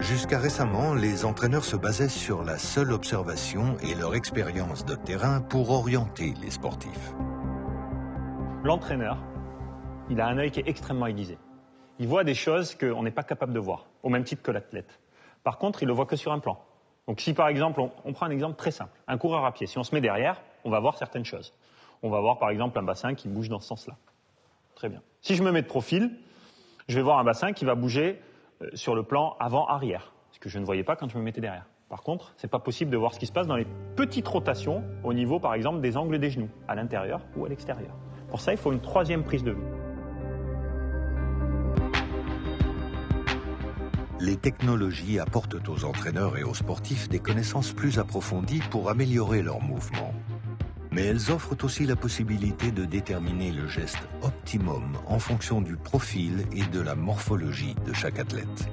Jusqu'à récemment, les entraîneurs se basaient sur la seule observation et leur expérience de terrain pour orienter les sportifs. L'entraîneur, il a un œil qui est extrêmement aiguisé. Il voit des choses qu'on n'est pas capable de voir, au même titre que l'athlète. Par contre, il le voit que sur un plan. Donc si par exemple, on prend un exemple très simple, un coureur à pied, si on se met derrière, on va voir certaines choses. On va voir par exemple un bassin qui bouge dans ce sens-là. Très bien. Si je me mets de profil, je vais voir un bassin qui va bouger sur le plan avant-arrière, ce que je ne voyais pas quand je me mettais derrière. Par contre, ce n'est pas possible de voir ce qui se passe dans les petites rotations au niveau par exemple des angles des genoux, à l'intérieur ou à l'extérieur. Pour ça, il faut une troisième prise de vue. Les technologies apportent aux entraîneurs et aux sportifs des connaissances plus approfondies pour améliorer leurs mouvements. Mais elles offrent aussi la possibilité de déterminer le geste optimum en fonction du profil et de la morphologie de chaque athlète.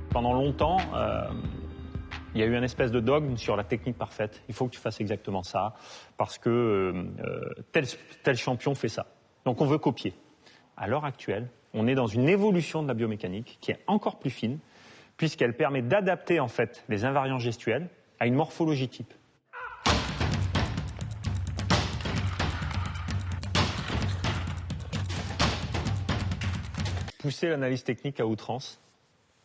Pendant longtemps, il y a eu une espèce de dogme sur la technique parfaite. Il faut que tu fasses exactement ça, parce que tel champion fait ça. Donc on veut copier. À l'heure actuelle, on est dans une évolution de la biomécanique qui est encore plus fine, puisqu'elle permet d'adapter en fait les invariants gestuels à une morphologie type. Pousser l'analyse technique à outrance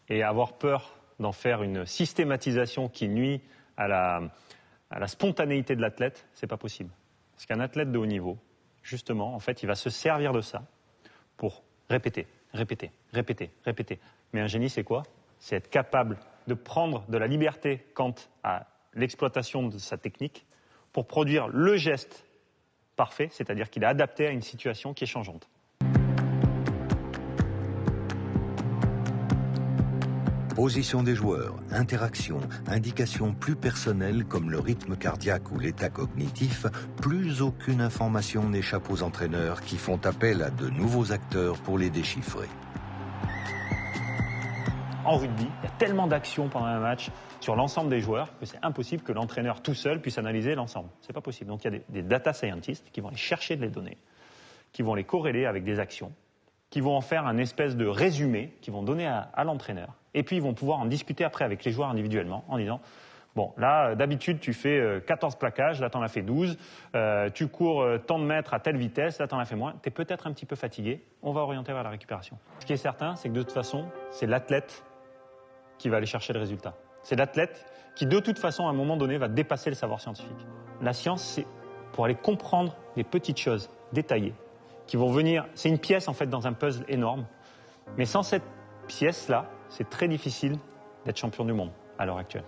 et avoir peur d'en faire une systématisation qui nuit à la spontanéité de l'athlète, c'est pas possible. Parce qu'un athlète de haut niveau, justement, en fait, il va se servir de ça pour répéter, répéter, répéter, répéter. Mais un génie, c'est quoi? C'est être capable de prendre de la liberté quant à l'exploitation de sa technique pour produire le geste parfait, c'est-à-dire qu'il est adapté à une situation qui est changeante. Position des joueurs, interaction, indications plus personnelles comme le rythme cardiaque ou l'état cognitif, plus aucune information n'échappe aux entraîneurs qui font appel à de nouveaux acteurs pour les déchiffrer. En rugby, il y a tellement d'actions pendant un match sur l'ensemble des joueurs que c'est impossible que l'entraîneur tout seul puisse analyser l'ensemble. C'est pas possible. Donc il y a des data scientists qui vont aller chercher les données, qui vont les corréler avec des actions, qui vont en faire un espèce de résumé, qui vont donner à l'entraîneur. Et puis ils vont pouvoir en discuter après avec les joueurs individuellement en disant bon, là, d'habitude, tu fais 14 plaquages, là, tu en as fait 12. Tu cours tant de mètres à telle vitesse, là, tu en as fait moins. Tu es peut-être un petit peu fatigué. On va orienter vers la récupération. Ce qui est certain, c'est que de toute façon, c'est l'athlète qui va aller chercher le résultat. C'est l'athlète qui, de toute façon, à un moment donné, va dépasser le savoir scientifique. La science, c'est pour aller comprendre les petites choses détaillées qui vont venir. C'est une pièce, en fait, dans un puzzle énorme. Mais sans cette pièce-là, c'est très difficile d'être champion du monde à l'heure actuelle.